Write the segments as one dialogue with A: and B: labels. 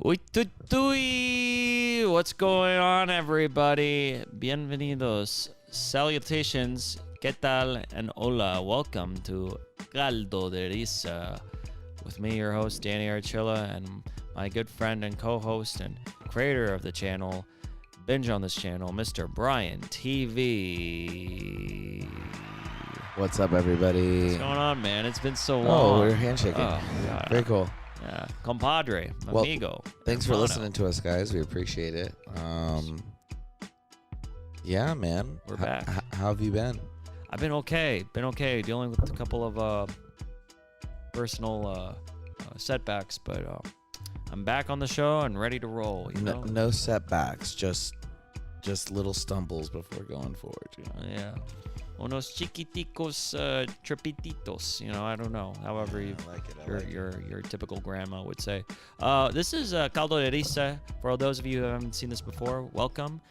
A: Uy, tuy, tuy. What's going on, everybody? Bienvenidos. Salutations. ¿Qué tal? And hola. Welcome to Caldo de Risa. With me, your host, Danny Archilla, and my good friend and co-host and creator of the channel, Binge on this channel, Mr. Bryan TV.
B: What's up, everybody?
A: What's going on, man? It's been so
B: Oh,
A: long.
B: we're handshaking.
A: Oh, God.
B: Very cool.
A: Yeah. Compadre,
B: Well,
A: amigo.
B: Thanks for
A: hermano.
B: listening to us, guys. We appreciate it. Yeah, man.
A: We're back.
B: How have you been?
A: I've been okay. Dealing with a couple of personal setbacks, but I'm back on the show and ready to roll. You know?
B: No setbacks, just little stumbles before going forward. You know?
A: Yeah. Unos chiquiticos trepititos. You know, I don't know. However,
B: I like it.
A: your typical grandma would say. This is Caldo de Risa. For those of you who haven't seen this before, welcome.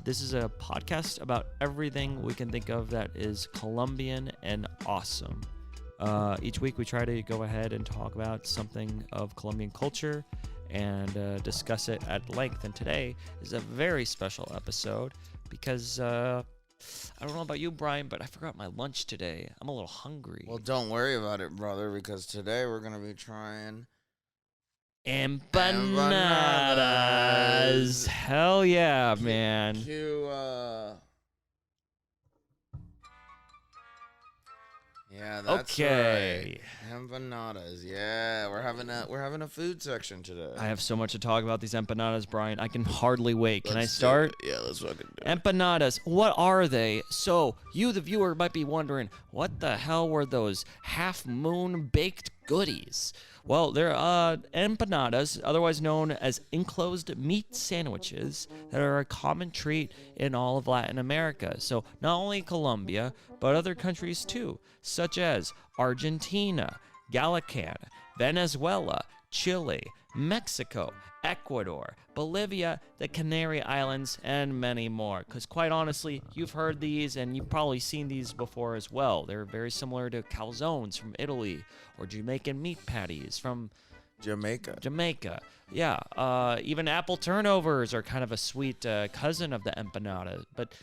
A: This is a podcast about everything we can think of that is Colombian and awesome. Each week we try to go ahead and talk about something of Colombian culture and discuss it at length. And today is a very special episode because I don't know about you, Bryan, but I forgot my lunch today. I'm a little hungry.
B: Well, don't worry about it, brother, because today we're going to be trying
A: Empanadas. Hell yeah, man.
B: Yeah, that's
A: Okay.
B: right. Empanadas. Yeah, we're having a food section today.
A: I have so much to talk about these empanadas, Bryan. I can hardly wait. Can I
B: Let's do
A: start?
B: it. Yeah, let's fucking do it.
A: Empanadas, what are they? So, you, the viewer, might be wondering, what the hell were those half-moon baked goodies? Well, they're empanadas, otherwise known as enclosed meat sandwiches, that are a common treat in all of Latin America. So, not only Colombia, but other countries too, such as Argentina, Gallican, Venezuela, Chile, Mexico, Ecuador, Bolivia, the Canary Islands, and many more. Because quite honestly, you've heard these and you've probably seen these before as well. They're very similar to calzones from Italy or Jamaican meat patties from Jamaica. Yeah, even apple turnovers are kind of a sweet cousin of the empanada. But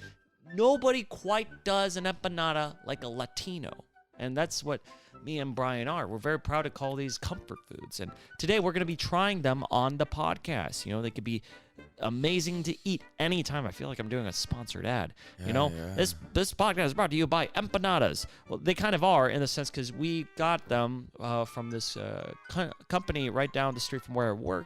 A: nobody quite does an empanada like a Latino. And that's what me and Bryan are. We're very proud to call these comfort foods. And today we're going to be trying them on the podcast. You know, they could be amazing to eat anytime. I feel like I'm doing a sponsored ad.
B: Yeah.
A: This podcast is brought to you by Empanadas. Well, they kind of are in the sense because we got them from this company right down the street from where I work.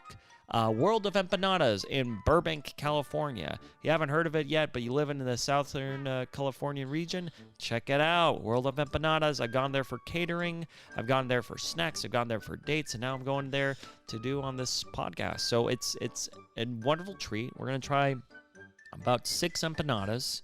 A: World of Empanadas in Burbank, California. You haven't heard of it yet, but you live in the southern California region, check it out. World of Empanadas. I've gone there for catering. I've gone there for snacks. I've gone there for dates, and now I'm going there to do on this podcast. So it's a wonderful treat. We're going to try about 6 empanadas.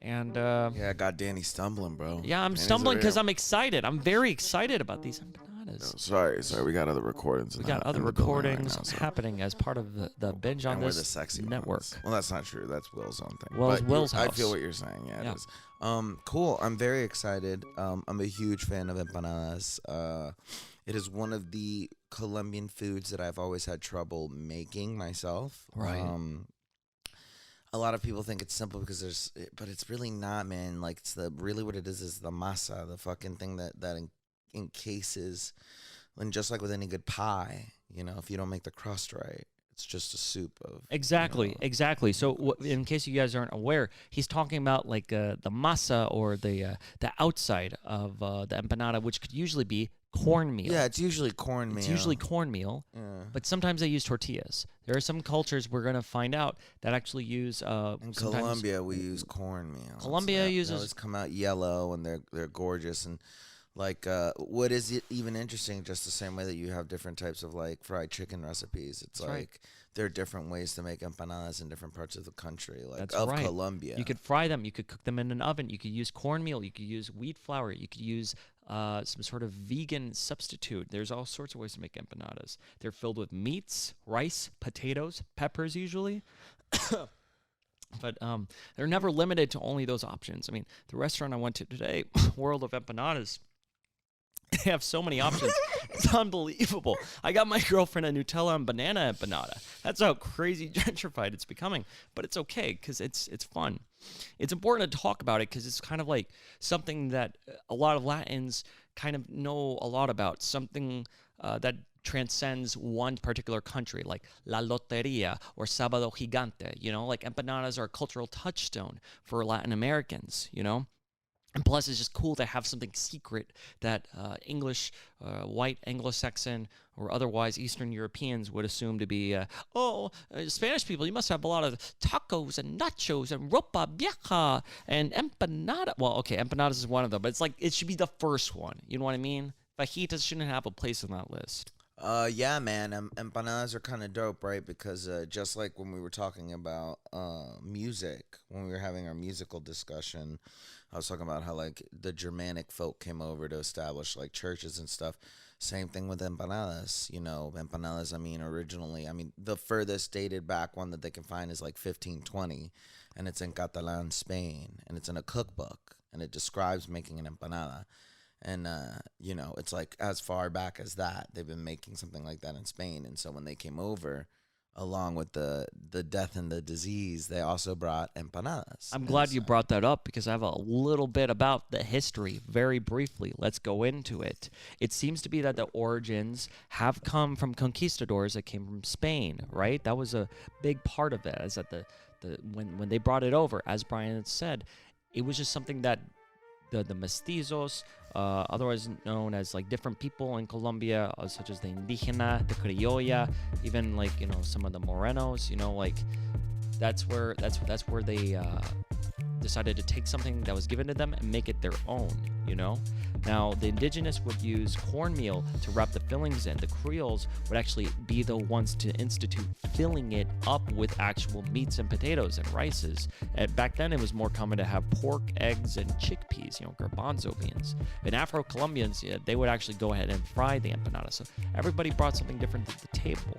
A: And
B: Yeah, I got Danny stumbling, bro.
A: yeah, I'm stumbling because I'm excited. I'm very excited about these empanadas.
B: No, sorry. We got other recordings.
A: We got other recordings happening as part of the Binge on
B: and we're
A: this
B: the sexy
A: network.
B: Ones. Well, that's not true. That's Will's own thing.
A: Will's
B: I
A: house.
B: feel what you're saying. Yeah,
A: Yeah.
B: it is. Cool. I'm very excited. I'm a huge fan of empanadas. It is one of the Colombian foods that I've always had trouble making myself.
A: Right.
B: A lot of people think it's simple because but it's really not, man. Like really what it is the masa, the fucking thing that encases, and just like with any good pie, you know, if you don't make the crust right, it's just a soup of.
A: Exactly. So in case you guys aren't aware, he's talking about like the masa or the outside of the empanada, which could usually be cornmeal.
B: Yeah, it's usually cornmeal.
A: Yeah. But sometimes they use tortillas. There are some cultures we're going to find out that actually use
B: in Colombia we use cornmeal.
A: Colombia
B: They
A: uses
B: always come out yellow and they're gorgeous, and like what is it even interesting, just the same way that you have different types of like fried chicken recipes. It's
A: That's
B: like
A: right.
B: There are different ways to make empanadas in different parts of the country, like
A: That's
B: of
A: right.
B: Colombia.
A: You could fry them. You could cook them in an oven. You could use cornmeal. You could use wheat flour. You could use some sort of vegan substitute. There's all sorts of ways to make empanadas. They're filled with meats, rice, potatoes, peppers usually. But they're never limited to only those options. I mean, the restaurant I went to today, World of Empanadas, they have so many options. It's unbelievable. I got my girlfriend a Nutella and banana empanada. That's how crazy gentrified it's becoming. But it's okay because it's fun. It's important to talk about it because it's kind of like something that a lot of Latins kind of know a lot about. Something that transcends one particular country, like La Loteria or Sábado Gigante. You know, like empanadas are a cultural touchstone for Latin Americans, you know? And plus, it's just cool to have something secret that English, white Anglo-Saxon, or otherwise Eastern Europeans would assume to be, Spanish people, you must have a lot of tacos and nachos and ropa vieja and empanada. Well, okay, empanadas is one of them, but it's like, it should be the first one. You know what I mean? Fajitas shouldn't have a place on that list.
B: Yeah, man. Empanadas are kind of dope, right? Because just like when we were talking about music, when we were having our musical discussion, I was talking about how like the Germanic folk came over to establish like churches and stuff. Same thing with empanadas. You know, empanadas, originally, the furthest dated back one that they can find is like 1520, and it's in Catalan, Spain, and it's in a cookbook, and it describes making an empanada. And, it's like as far back as that, they've been making something like that in Spain. And so when they came over, along with the death and the disease, they also brought empanadas.
A: I'm glad you brought that up because I have a little bit about the history very briefly. Let's go into it. It seems to be that the origins have come from conquistadors that came from Spain, right? That was a big part of it, is that when they brought it over, as Bryan had said, it was just something that the mestizos, otherwise known as like different people in Colombia, such as the indígena, the criolla, even like, some of the morenos, like that's where they decided to take something that was given to them and make it their own, Now, the indigenous would use cornmeal to wrap the fillings in. The Creoles would actually be the ones to institute filling it up with actual meats and potatoes and rices. And back then, it was more common to have pork, eggs, and chickpeas, garbanzo beans. And Afro-Colombians, they would actually go ahead and fry the empanada. So everybody brought something different to the table,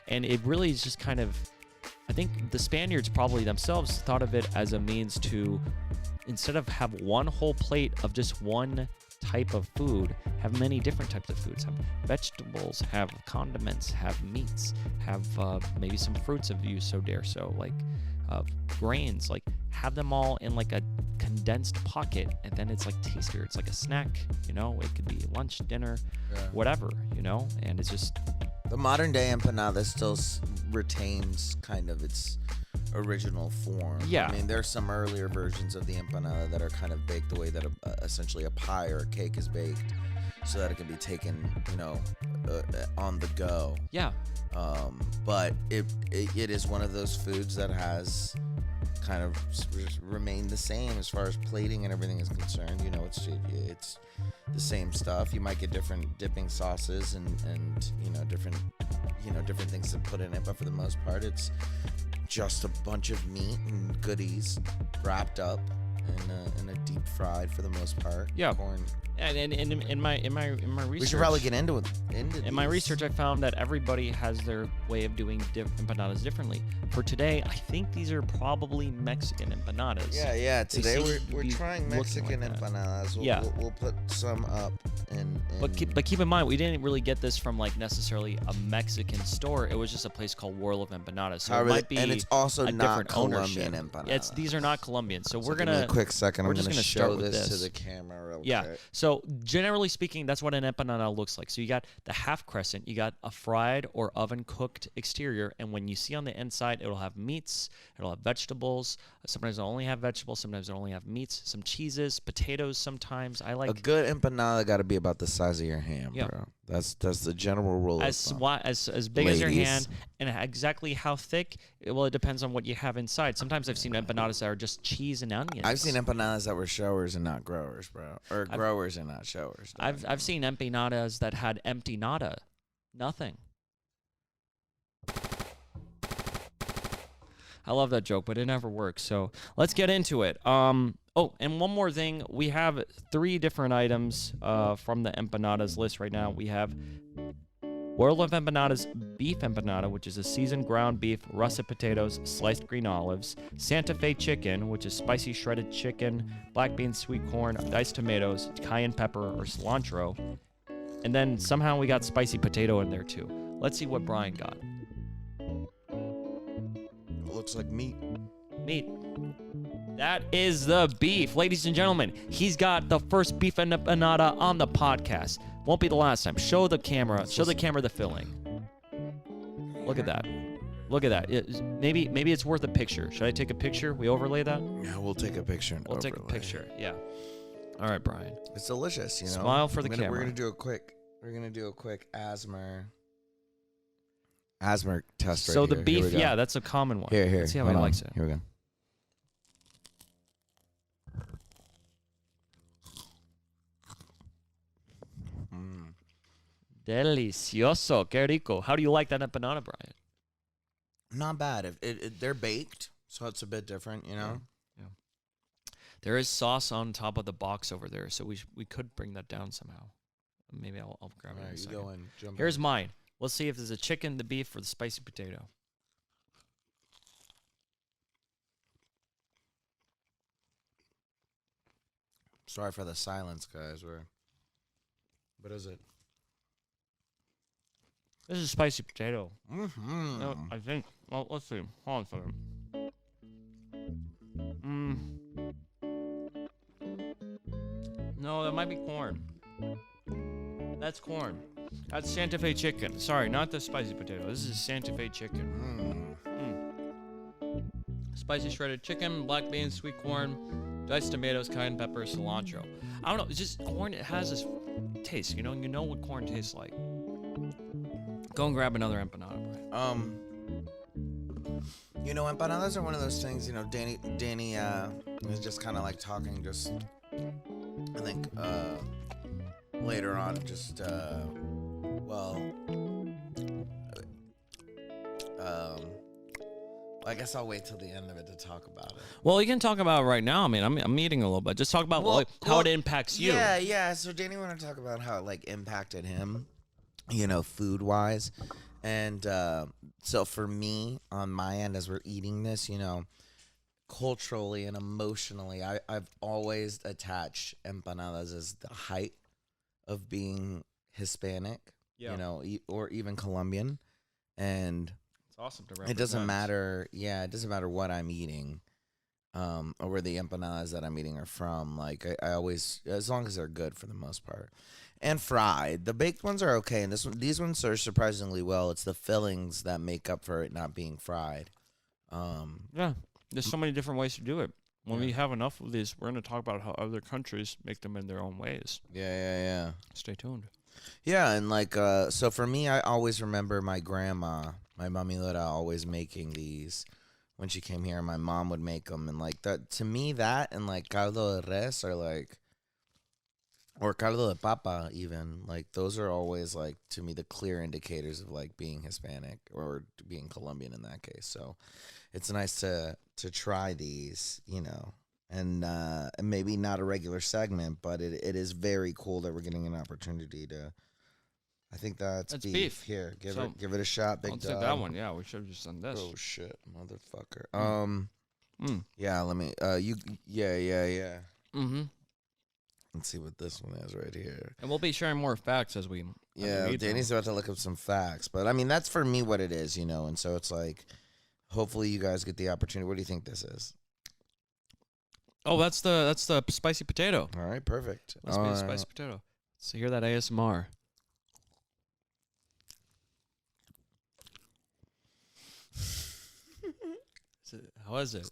A: And it really is just kind of, I think the Spaniards probably themselves thought of it as a means to, instead of have one whole plate of just one type of food, have many different types of foods. Have vegetables, have condiments, have meats, have maybe some fruits if you so dare so, like grains, like have them all in like a condensed pocket, and then it's like tastier. It's like a snack, it could be lunch, dinner, whatever, and it's just...
B: The modern day empanada still retains kind of its original form.
A: Yeah.
B: There's some earlier versions of the empanada that are kind of baked the way that essentially a pie or a cake is baked, so that it can be taken, on the go.
A: Yeah.
B: But it is one of those foods that has kind of remained the same as far as plating and everything is concerned. It's the same stuff. You might get different dipping sauces and different things to put in it, but for the most part, it's just a bunch of meat and goodies wrapped up in a deep fried for the most part.
A: Yeah.
B: Corn.
A: And in my research,
B: we should probably get into it.
A: In my research, I found that everybody has their way of doing empanadas differently. For today, I think these are probably Mexican empanadas.
B: Yeah. Today we're trying Mexican empanadas. We'll put some up.
A: But keep in mind, we didn't really get this from like necessarily a Mexican store. It was just a place called World of Empanadas. So it might be,
B: and it's also
A: a
B: not
A: different
B: Colombian
A: ownership.
B: empanadas.
A: These are not Colombian. So we're
B: give
A: gonna
B: me a quick second. I'm
A: just
B: gonna
A: start
B: show
A: with
B: this to the camera real quick.
A: So generally speaking, that's what an empanada looks like. So you got the half crescent, you got a fried or oven cooked exterior, and when you see on the inside, it'll have meats, it'll have vegetables. Sometimes it'll only have vegetables, sometimes it'll only have meats, some cheeses, potatoes. Sometimes I like
B: a good empanada. Got to be about the size of your hand, bro. That's the general rule.
A: As big as your hand, and exactly how thick. Well, it depends on what you have inside. Sometimes I've seen empanadas that are just cheese and onions.
B: I've seen empanadas that were showers and not growers, bro, or growers and not showers.
A: I've seen empanadas that had empty nada, nothing. I love that joke, but it never works. So let's get into it. Oh, and one more thing. We have 3 different items from the empanadas list right now. We have World of Empanadas beef empanada, which is a seasoned ground beef, russet potatoes, sliced green olives. Santa Fe chicken, which is spicy shredded chicken, black beans, sweet corn, diced tomatoes, cayenne pepper, or cilantro. And then somehow we got spicy potato in there too. Let's see what Bryan got.
B: Looks like meat.
A: Meat. That is the beef. Ladies and gentlemen, he's got the first beef empanada on the podcast. Won't be the last time. Show the camera. Show the camera the filling. Look at that. Look at that. Maybe it's worth a picture. Should I take a picture? We overlay that?
B: Yeah, we'll take a picture. And
A: we'll take a picture. Yeah. All right, Bryan.
B: It's delicious, you know.
A: Smile for the camera.
B: We're gonna do a quick asthma test.
A: So
B: right
A: the
B: here.
A: beef, yeah, that's a common one.
B: Here.
A: Let's see how he likes it.
B: Here we go.
A: Delicioso, qué rico. How do you like that empanada, Bryan?
B: Not bad. They're baked, so it's a bit different, you know.
A: Yeah. There is sauce on top of the box over there, so we could bring that down somehow. Maybe I'll grab it in a second.
B: Go in, jump
A: Here's
B: in.
A: mine. We'll see if there's a chicken, the beef, or the spicy potato.
B: Sorry for the silence, guys. What is it?
A: This is spicy potato.
B: Mm-hmm.
A: No, I think. Well, let's see. Hold on a second. No, that might be corn. That's corn. That's Santa Fe chicken. Sorry, not the spicy potato. This is Santa Fe chicken. Spicy shredded chicken, black beans, sweet corn, diced tomatoes, cayenne pepper, cilantro. I don't know. It's just corn. It has this taste. You know what corn tastes like. Go and grab another empanada, Bryan.
B: Empanadas are one of those things. Danny is just kind of like talking. Just I think later on, just I guess I'll wait till the end of it to talk about it.
A: Well, you can talk about it right now. I mean, I'm eating a little bit. Just talk about how it impacts you.
B: Yeah. So Danny wanted to talk about how it impacted him, food-wise. And so for me, on my end, as we're eating this, culturally and emotionally, I've always attached empanadas as the height of being Hispanic, or even Colombian. And
A: it's awesome to represent.
B: it doesn't matter. Yeah, it doesn't matter what I'm eating, or where the empanadas that I'm eating are from. Like I always, as long as they're good for the most part, and fried. The baked ones are okay, and these ones are surprisingly well. It's the fillings that make up for it not being fried.
A: Yeah, there's so many different ways to do it. When we have enough of these, we're going to talk about how other countries make them in their own ways.
B: Yeah.
A: Stay tuned.
B: Yeah, and so for me, I always remember my grandma, my mommy Lita, always making these when she came here. My mom would make them, and that to me, that and caldo de res are or caldo de papa even, those are always to me the clear indicators of being Hispanic or being Colombian in that case. So it's nice to try these, and maybe not a regular segment, but it is very cool that we're getting an opportunity to. I think that's beef. Here, give it a shot, big dog.
A: I'll take that one. Yeah, we should have just done this.
B: Oh shit, motherfucker. Yeah, let me. Yeah.
A: Mm-hmm.
B: Let's see what this one is right here.
A: And we'll be sharing more facts as we.
B: Yeah, Danny's about to look up some facts, but I mean that's for me what it is, and so it's hopefully you guys get the opportunity. What do you think this is?
A: Oh, that's the spicy potato.
B: All right, perfect.
A: Must be the spicy potato. So hear that ASMR. How is it?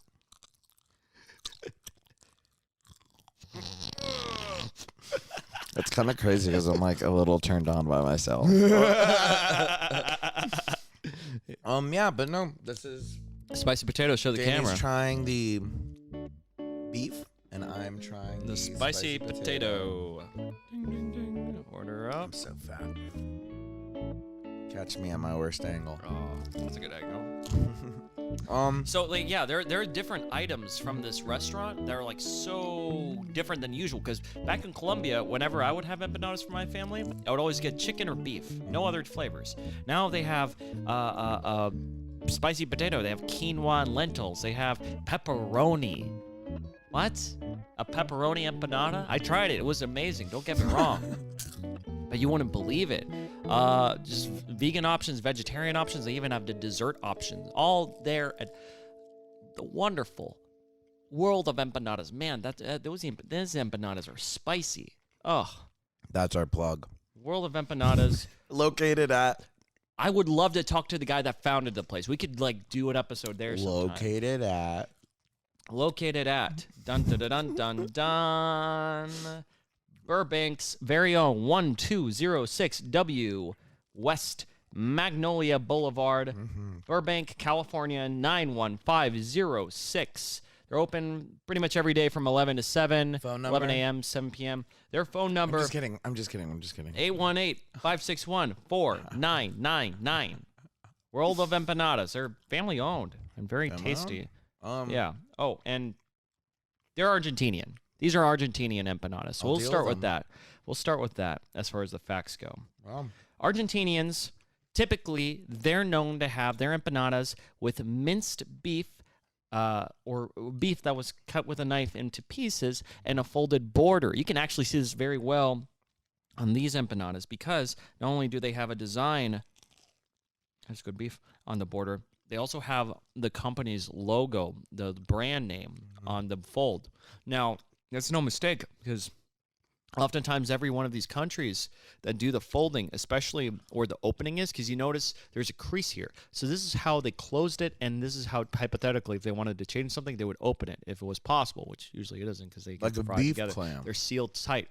B: It's kind of crazy because I'm a little turned on by myself. Yeah, but no, this is
A: spicy potato. Show the
B: Danny's
A: camera.
B: Trying the beef, and I'm trying
A: the spicy potato. Ding, ding, ding. Order up.
B: I'm so fat. Catch me at my worst angle.
A: Oh, that's a good angle. So there are different items from this restaurant that are so different than usual. Because back in Colombia, whenever I would have empanadas for my family, I would always get chicken or beef, no other flavors. Now they have spicy potato. They have quinoa and lentils. They have pepperoni. What? A pepperoni empanada? I tried it. It was amazing. Don't get me wrong. But you wouldn't believe it. Just vegan options, vegetarian options. They even have the dessert options. All there at the wonderful world of empanadas. Man, those empanadas are spicy. Oh,
B: That's our plug.
A: world of empanadas.
B: Located at.
A: I would love to talk to the guy that founded the place. We could like do an episode there sometime. Located at dun dun dun dun dun Burbank's very own 1206 W West Magnolia Boulevard, Burbank, California 91506. They're open pretty much every day from 11 to 7,
B: Phone
A: 11
B: number?
A: a.m., 7 p.m. Their phone number,
B: I'm just kidding.
A: 818-561-4999. World of Empanadas. They're family owned and very tasty. Yeah. Oh, and they're Argentinian. These are Argentinian empanadas. So we'll start with that. We'll start with that as far as the facts go. Argentinians, typically, they're known to have their empanadas with minced beef or beef that was cut with a knife into pieces and a folded border. You can actually see this very well on these empanadas because not only do they have a design, that's good beef, on the border, they also have the company's logo, the brand name on the fold. Now, that's no mistake because oftentimes every one of these countries that do the folding, especially where the opening is, because you notice there's a crease here. So this is how they closed it, and this is how, hypothetically, if they wanted to change something, they would open it if it was possible, which usually it isn't because they
B: Like
A: get
B: a
A: fried
B: beef
A: together.
B: clam.
A: They're sealed tight.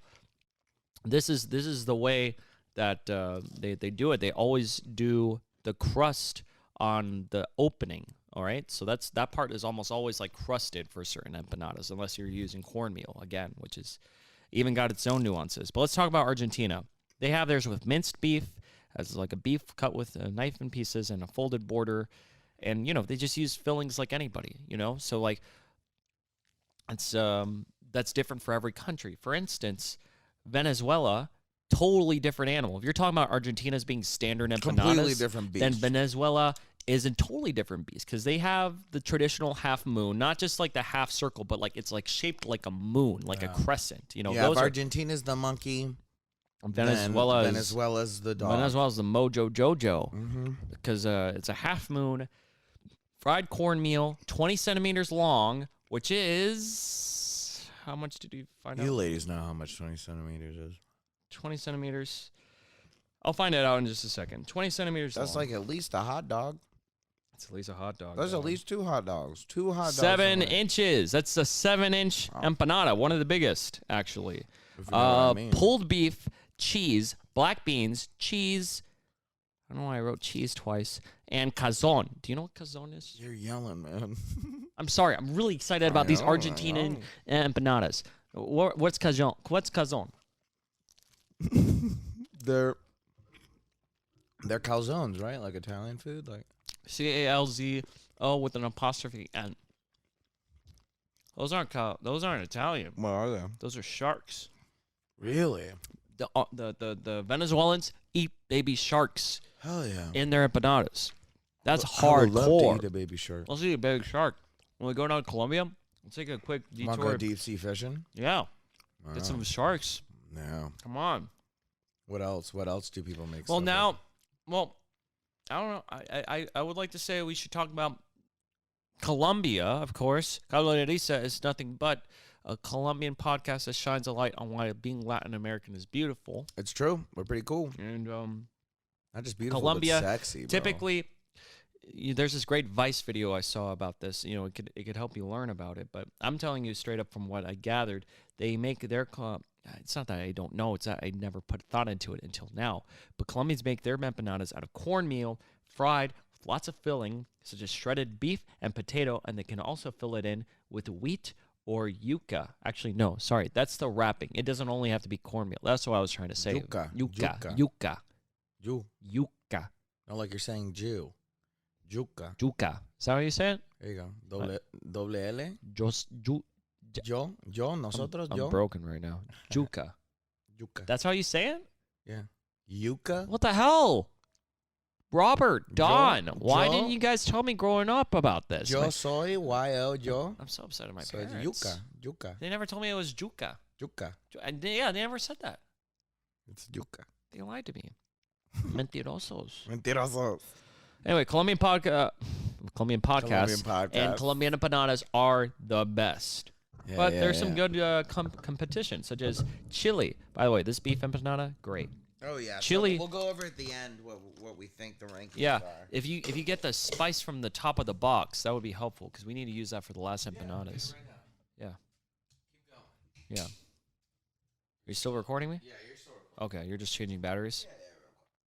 A: This is the way that they do it. They always do the crust on the opening. All right, so that part is almost always like crusted for certain empanadas, unless you're using cornmeal again, which is even got its own nuances. But let's talk about Argentina. They have theirs with minced beef, as like a beef cut with a knife in pieces and a folded border, and they just use fillings like anybody, So like, it's that's different for every country. For instance, Venezuela. Totally different animal. If you're talking about Argentina as being standard empanadas,
B: Completely different beast.
A: then Venezuela is a totally different beast because they have the traditional half moon, not just like the half circle, but like it's like shaped like a moon, like a crescent.
B: If Argentina's the monkey,
A: Venezuela's
B: the dog.
A: Venezuela's the Mojo Jojo because it's a half moon, fried cornmeal, 20 centimeters long, which is how much did you find out?
B: You ladies know how much 20 centimeters is.
A: 20 centimeters. I'll find it out in just a second. 20 centimeters
B: That's
A: long.
B: like at least a hot dog.
A: It's at least a hot dog.
B: There's at least 2 hot dogs. 2 hot dogs.
A: 7 inches. That's a 7-inch empanada. One of the biggest, actually.
B: If you know what I mean.
A: Pulled beef, cheese, black beans, cheese. I don't know why I wrote cheese twice. And cazón. Do you know what cazón is?
B: You're yelling, man.
A: I'm sorry. I'm really excited about these Argentinian empanadas. What's cazón? What's cazón?
B: They're calzones, right? Like Italian food, like
A: CALZO with an apostrophe N. Those aren't Italian.
B: What are they?
A: Those are sharks.
B: Really?
A: The Venezuelans eat baby sharks
B: Hell yeah.
A: in their empanadas. That's
B: I would love to
A: hardcore.
B: eat a baby shark.
A: Let's eat a baby shark. When we go down to Colombia, let's take a quick detour.
B: Want to go deep sea fishing?
A: Yeah. Get some sharks.
B: No.
A: Come on.
B: What else? What else do people make?
A: Well,
B: stuff
A: I don't know. I would like to say we should talk about Colombia, of course. Caldo de Risa is nothing but a Colombian podcast that shines a light on why being Latin American is beautiful.
B: It's true. We're pretty cool.
A: And
B: Not just beautiful,
A: Colombia,
B: but sexy, bro.
A: typically, there's this great Vice video I saw about this. It could help you learn about it. But I'm telling you straight up from what I gathered, they make their it's not that I don't know. It's that I never put thought into it until now. But Colombians make their empanadas out of cornmeal, fried with lots of filling, such as shredded beef and potato, and they can also fill it in with wheat or yuca. Actually, no, sorry. That's the wrapping. It doesn't only have to be cornmeal. That's what I was trying to say. Yuca. Yuca.
B: Not like you're saying Jew. Yuca.
A: Yuca. Is that how you say it?
B: There you go. Doble L. Nosotros,
A: I'm broken right now. Yuca.
B: Yuca.
A: That's how you say it?
B: Yeah. Yuca?
A: What the hell? Robert, Don, why
B: yo-
A: didn't you guys tell me growing up about this?
B: Yo soy, yo.
A: I'm so upset at my
B: So
A: parents.
B: it's yuca.
A: They never told me it was yuca.
B: Yuca.
A: Yeah, they never said that.
B: It's yuca.
A: They lied to me. Mentirosos.
B: Mentiroso.
A: Anyway, Colombian podcast
B: Colombian podcast.
A: and Colombian empanadas are the best.
B: Yeah,
A: But
B: yeah,
A: there's some
B: yeah.
A: good competition, such as chili. By the way, this beef empanada, great.
B: Oh yeah,
A: Chili.
B: So we'll go over at the end what we think the rankings
A: Yeah,
B: are.
A: if you get the spice from the top of the box, that would be helpful because we need to use that for the last empanadas. Yeah. Keep going. Yeah. You're still recording me?
B: Yeah, you're still recording.
A: Okay, you're just changing batteries?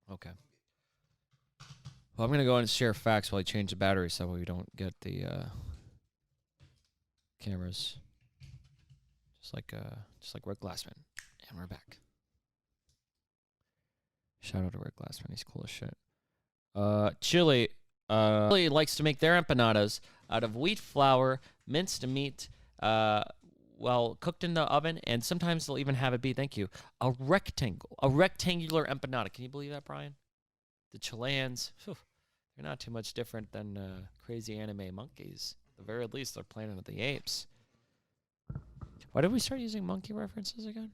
A: Yeah. Okay. Well, I'm going to go and share facts while I change the battery so we don't get the cameras. Just like Rick Glassman. And we're back. Shout out to Rick Glassman. He's cool as shit. Chile likes to make their empanadas out of wheat flour, minced meat, cooked in the oven, and sometimes they'll even have it be, thank you, a rectangular empanada. Can you believe that, Bryan? The Chileans, they're not too much different than crazy anime monkeys. At the very least, they're Planet of the Apes. Why did we start using monkey references again?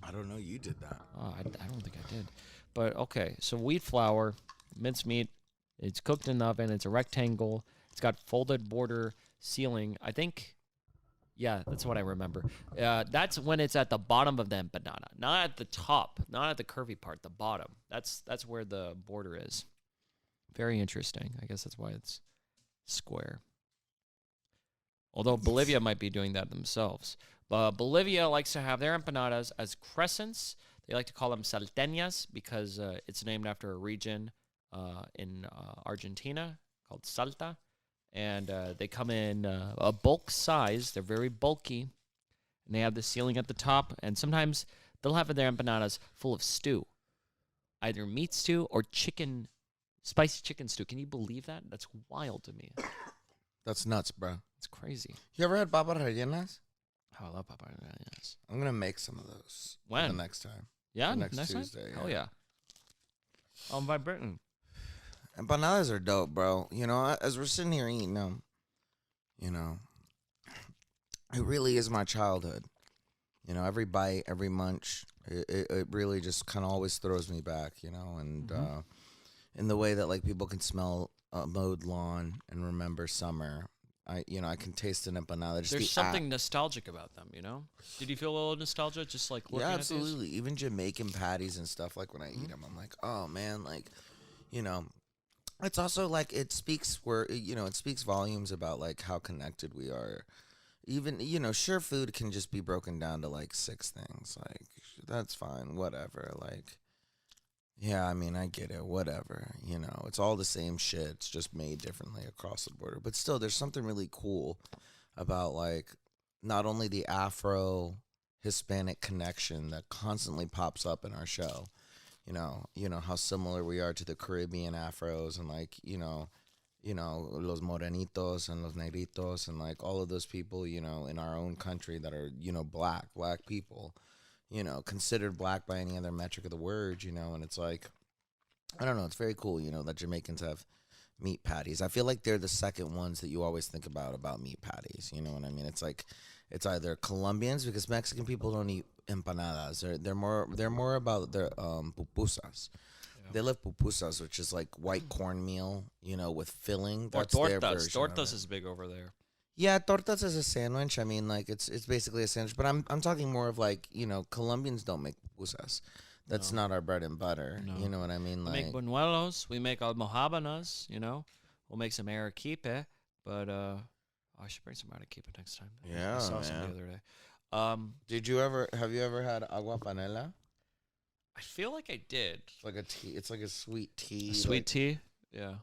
B: I don't know. You did that.
A: Oh, I don't think I did. But, okay, so wheat flour, minced meat, it's cooked in the oven, it's a rectangle, it's got folded border ceiling. I think, yeah, that's what I remember. That's when it's at the bottom of the empanada, not at the top, not at the curvy part, the bottom. That's where the border is. Very interesting. I guess that's why it's square. Although Bolivia might be doing that themselves. But Bolivia likes to have their empanadas as crescents. They like to call them salteñas because it's named after a region in Argentina called Salta. And they come in a bulk size. They're very bulky. And they have the ceiling at the top. And sometimes they'll have their empanadas full of stew. Either meat stew or spicy chicken stew. Can you believe that? That's wild to me.
B: That's nuts, bro.
A: It's crazy.
B: You ever had papas rellenas?
A: Oh, I love papas rellenas.
B: I'm gonna make some of those.
A: When?
B: The next time.
A: Yeah,
B: next
A: Time?
B: Tuesday.
A: Hell yeah. By Britain.
B: Empanadas are dope, bro. You know, as we're sitting here eating them, you know, it really is my childhood. You know, every bite, every munch, it really just kind of always throws me back, you know, and in the way that, like, people can smell a mowed lawn and remember summer. I can taste an empanada.
A: There's something nostalgic about them, you know? Did you feel a little nostalgia just, like, looking
B: yeah,
A: at
B: absolutely. Even Jamaican patties and stuff, like, when I eat them, I'm like, oh, man, like, you know. It's also, like, it speaks volumes about, like, how connected we are. Even, you know, sure, food can just be broken down to, like, 6 things. Like, that's fine, whatever. Like, yeah, I mean, I get it, whatever. You know, it's all the same shit. It's just made differently across the border. But still, there's something really cool about, like, not only the Afro-Hispanic connection that constantly pops up in our show. You know how similar we are to the Caribbean Afros and, like, you know, los morenitos and los negritos and, like, all of those people, you know, in our own country that are, you know, black people, you know, considered black by any other metric of the word, you know, and it's like, I don't know, it's very cool, you know, that Jamaicans have meat patties. I feel like they're the second ones that you always think about meat patties, you know what I mean? It's like, it's either Colombians, because Mexican people don't eat empanadas. They're more about their pupusas. Yeah. They love pupusas, which is like white cornmeal, you know, with filling. That's
A: or tortas.
B: Their version.
A: Tortas is big over there.
B: Yeah, tortas is a sandwich. I mean, like, it's basically a sandwich. But I'm talking more of, like, you know, Colombians don't make pupusas. That's not our bread and butter. No. You know what I mean?
A: We make buñuelos. We make almojábanas, you know. We'll make some arequipe. But I should bring some arequipe next time.
B: Yeah,
A: I saw some the other day.
B: Have you ever had agua panela?
A: I feel like I did.
B: It's like a tea. It's like a sweet tea.
A: A sweet tea? Yeah.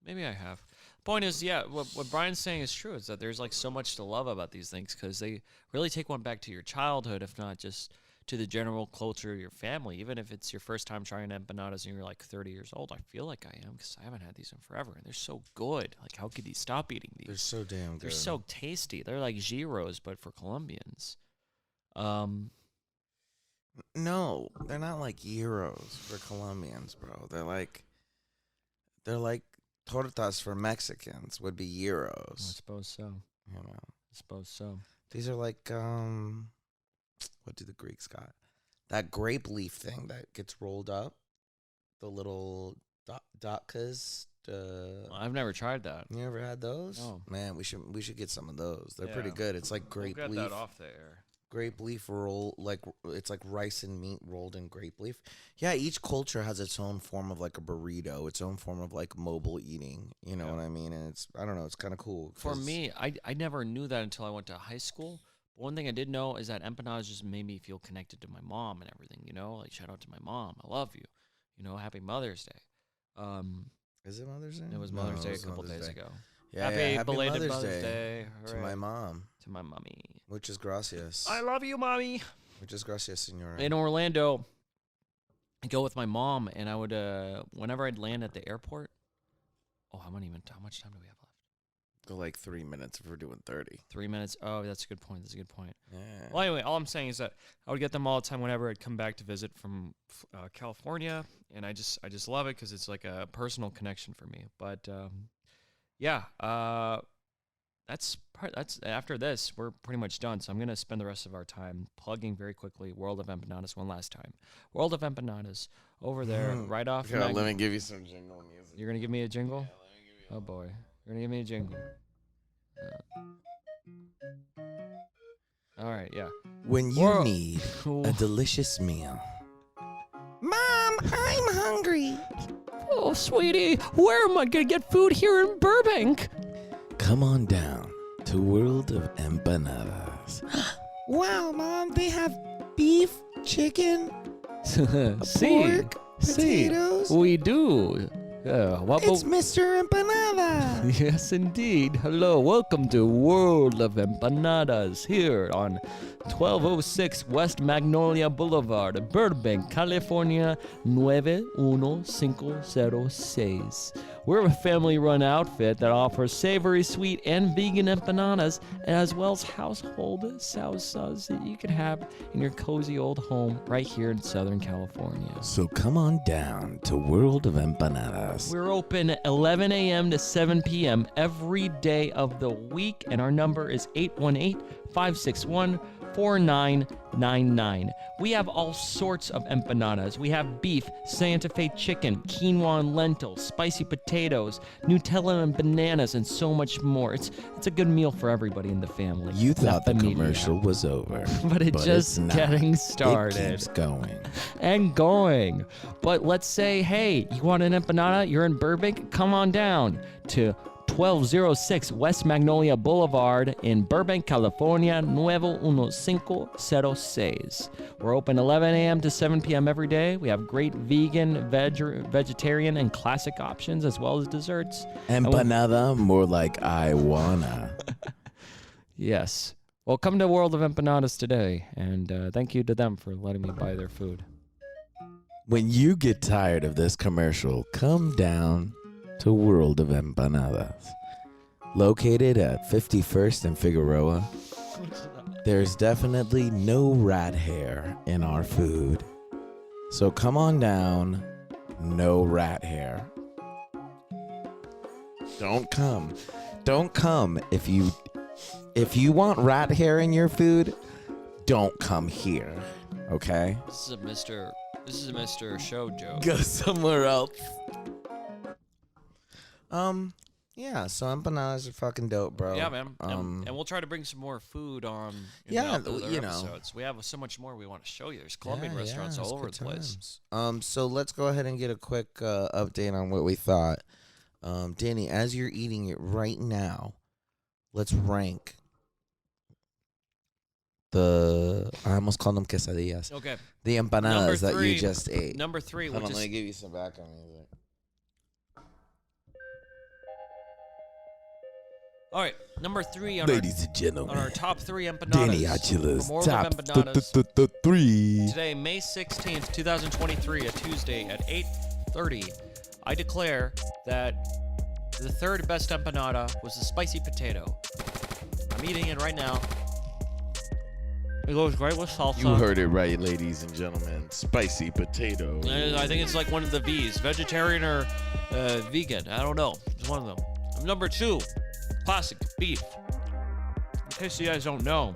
A: Maybe I have. Point is, yeah, what Bryan's saying is true. Is that there's, like, so much to love about these things because they really take one back to your childhood, if not just to the general culture of your family. Even if it's your first time trying empanadas and you're, like, 30 years old, I feel like I am because I haven't had these in forever. And they're so good. Like, how could you stop eating these?
B: They're so damn good.
A: They're so tasty. They're like gyros, but for Colombians.
B: No, they're not like gyros for Colombians, bro. They're like tortas for Mexicans would be gyros.
A: I suppose so.
B: You know.
A: I suppose so.
B: These are like what do the Greeks got? that grape leaf thing that gets rolled up, the little datkas.
A: I've never tried that.
B: You ever had those?
A: No.
B: Man, we should get some of those. They're pretty good. It's like grape
A: we'll get
B: leaf.
A: that off the air.
B: Grape leaf roll, like it's like rice and meat rolled in grape leaf. Yeah, each culture has its own form of like a burrito, its own form of like mobile eating. You know what I mean? And I don't know, it's kind of cool.
A: For me, I never knew that until I went to high school. But one thing I did know is that empanadas just made me feel connected to my mom and everything. You know, like shout out to my mom. I love you. You know, happy Mother's Day.
B: Is it Mother's Day?
A: It was Mother's Day a couple days ago.
B: Yeah,
A: happy belated Mother's Day.
B: To my mom.
A: To my mommy.
B: Muchas gracias.
A: I love you, mommy.
B: Muchas gracias, senora.
A: In Orlando, I'd go with my mom, and I would, whenever I'd land at the airport, how much time do we have left?
B: Go like 3 minutes if we're doing 30.
A: 3 minutes? Oh, that's a good point.
B: Yeah.
A: Well, anyway, all I'm saying is that I would get them all the time whenever I'd come back to visit from California, and I just love it because it's like a personal connection for me. But that's after this, we're pretty much done. So I'm gonna spend the rest of our time plugging very quickly World of Empanadas one last time. World of Empanadas over there, right off.
B: Let me give you some jingle music.
A: You're gonna give me a jingle?
B: Yeah, let me give you.
A: Oh boy, you're gonna give me a jingle. All right, yeah.
B: When you need a delicious meal. Mom, I'm hungry.
A: Oh, sweetie, where am I gonna get food here in Burbank?
B: Come on down to World of Empanadas. Wow, Mom, they have beef, chicken, pork, potatoes.
A: We do.
B: It's Mr. Empanada.
A: Yes, indeed. Hello, welcome to World of Empanadas here on 1206 West Magnolia Boulevard, Burbank, California, 91506. We're a family-run outfit that offers savory, sweet, and vegan empanadas, as well as household salsas that you can have in your cozy old home right here in Southern California.
B: So come on down to World of Empanadas.
A: We're open 11 a.m. to 7 p.m. every day of the week, and our number is 818-561-4999. We have all sorts of empanadas. We have beef, Santa Fe chicken, quinoa and lentils, spicy potatoes, Nutella and bananas, and so much more. It's a good meal for everybody in the family.
B: You thought the
A: familia.
B: commercial was over.
A: But it's just getting started.
B: It keeps going.
A: And going. But let's say, hey, you want an empanada? You're in Burbank? Come on down to 1206 West Magnolia Boulevard in Burbank, California, 91506. We're open 11 a.m. to 7 p.m. every day. We have great vegan, vegetarian, and classic options, as well as desserts.
B: Empanada, more like I wanna.
A: Yes. Well, come to World of Empanadas today, and thank you to them for letting me buy their food.
B: When you get tired of this commercial, come down to World of Empanadas. Located at 51st and Figueroa, there's definitely no rat hair in our food. So come on down, no rat hair. Don't come if you want rat hair in your food, don't come here, okay?
A: This is a Mr. Show joke.
B: Go somewhere else. Yeah, so empanadas are fucking dope, bro.
A: Yeah, man. And we'll try to bring some more food on the other episodes. We have so much more we want to show you. There's Colombian restaurants all over the place.
B: So let's go ahead and get a quick update on what we thought. Danny, as you're eating it right now, let's rank I almost called them quesadillas.
A: Okay.
B: The empanadas that you just ate.
A: Number 3.
B: Hold on, let me give you some background music.
A: All right, number 3 on
B: Ladies and gentlemen,
A: our top 3 empanadas.
B: Danny Achila's
A: from World
B: top
A: of Empanadas.
B: 3.
A: Today, May 16th, 2023, a Tuesday at 8:30, I declare that the third best empanada was the spicy potato. I'm eating it right now. It goes great with salsa.
B: You heard it right, ladies and gentlemen. Spicy potato.
A: I think it's like one of the V's, vegetarian or vegan. I don't know. It's one of them. Number 2, classic beef. In case you guys don't know,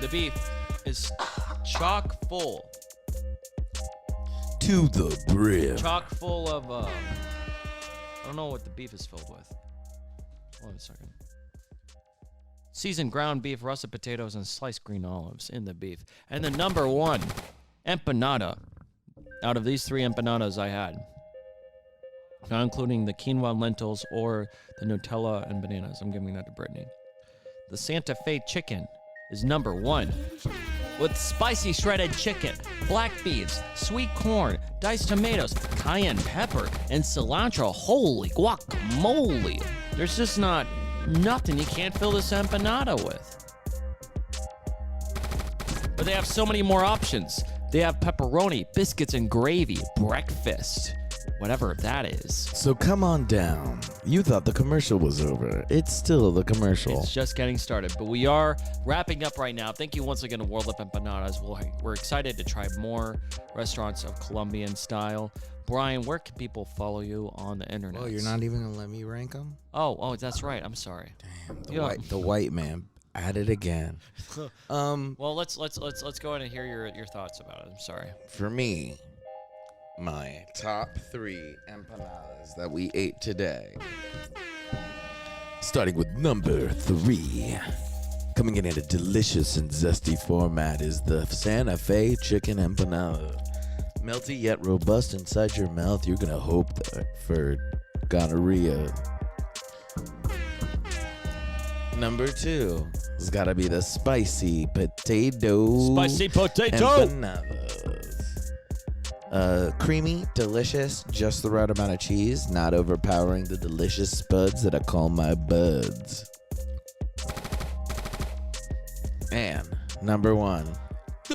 A: the beef is chock full.
B: To the brim.
A: Chock full of, I don't know what the beef is filled with. Hold on a second. Seasoned ground beef, russet potatoes, and sliced green olives in the beef. And the number one empanada out of these 3 empanadas I had, not including the quinoa lentils or the Nutella and bananas. I'm giving that to Brittany. The Santa Fe chicken is number 1. With spicy shredded chicken, black beans, sweet corn, diced tomatoes, cayenne pepper, and cilantro. Holy guacamole. There's just nothing you can't fill this empanada with. But they have so many more options. They have pepperoni, biscuits and gravy, breakfast, whatever that is.
B: So come on down. You thought the commercial was over. It's still the commercial.
A: It's just getting started, but we are wrapping up right now. Thank you once again to World of Empanadas. We're excited to try more restaurants of Colombian style. Bryan, where can people follow you on the internet?
B: Oh, you're not even gonna let me rank them?
A: Oh, that's right. I'm sorry.
B: Damn, the white man at it again.
A: Well, let's go ahead and hear your thoughts about it. I'm sorry.
B: For me, my top 3 empanadas that we ate today. Starting with number 3. Coming in a delicious and zesty format is the Santa Fe chicken empanada. Melty yet robust inside your mouth. You're gonna hope for gonorrhea. Number 2 has gotta be the spicy potato.
A: Spicy potato.
B: Empanadas. Creamy, delicious, just the right amount of cheese, not overpowering the delicious spuds that I call my buds. And number 1. The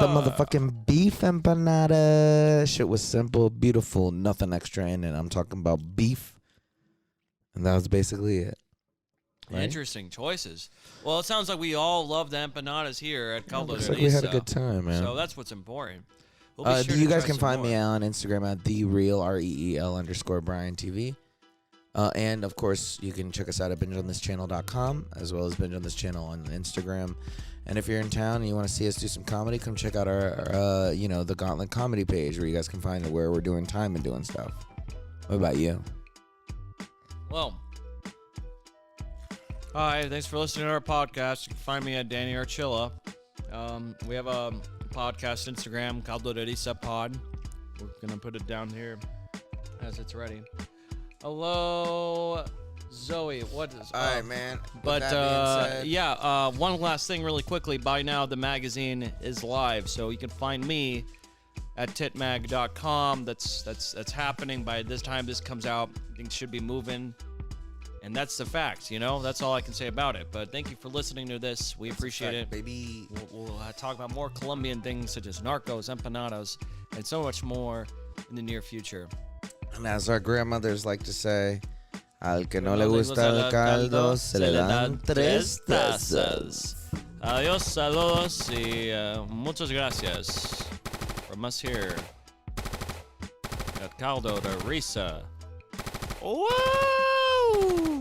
B: motherfucking beef empanada. Shit was simple, beautiful, nothing extra in it. I'm talking about beef. And that was basically it. Right?
A: Interesting choices. Well, it sounds like we all love the empanadas here at Caldo.
B: Looks like we had a good time, man.
A: So that's what's important. We'll be sure
B: you
A: to
B: guys
A: try
B: can
A: some
B: find
A: more.
B: me on Instagram at @TheReal_Bryan TV. And of course, you can check us out at bingeonthischannel.com as well as Binge on This Channel on Instagram. And if you're in town and you want to see us do some comedy, come check out our the Gauntlet comedy page where you guys can find where we're doing time and doing stuff. What about you?
A: Well, hi, thanks for listening to our podcast. You can find me at Danny Archilla. We have a podcast Instagram, Caldo de Risa Pod. We're going to put it down here as it's ready. Hello, Zoe. What is
B: All right, man.
A: But one last thing really quickly. By now, the magazine is live, so you can find me at titmag.com. That's happening. By this time this comes out, things should be moving. And that's the fact, That's all I can say about it. But thank you for listening to this. We appreciate it.
B: Baby.
A: We'll talk about more Colombian things such as narcos, empanadas, and so much more in the near future.
B: And as our grandmothers like to say, al que no le gusta el caldo, se le dan 3 tazas.
A: Adiós, saludos, y muchas gracias. From us here at Caldo de Risa. Whoa!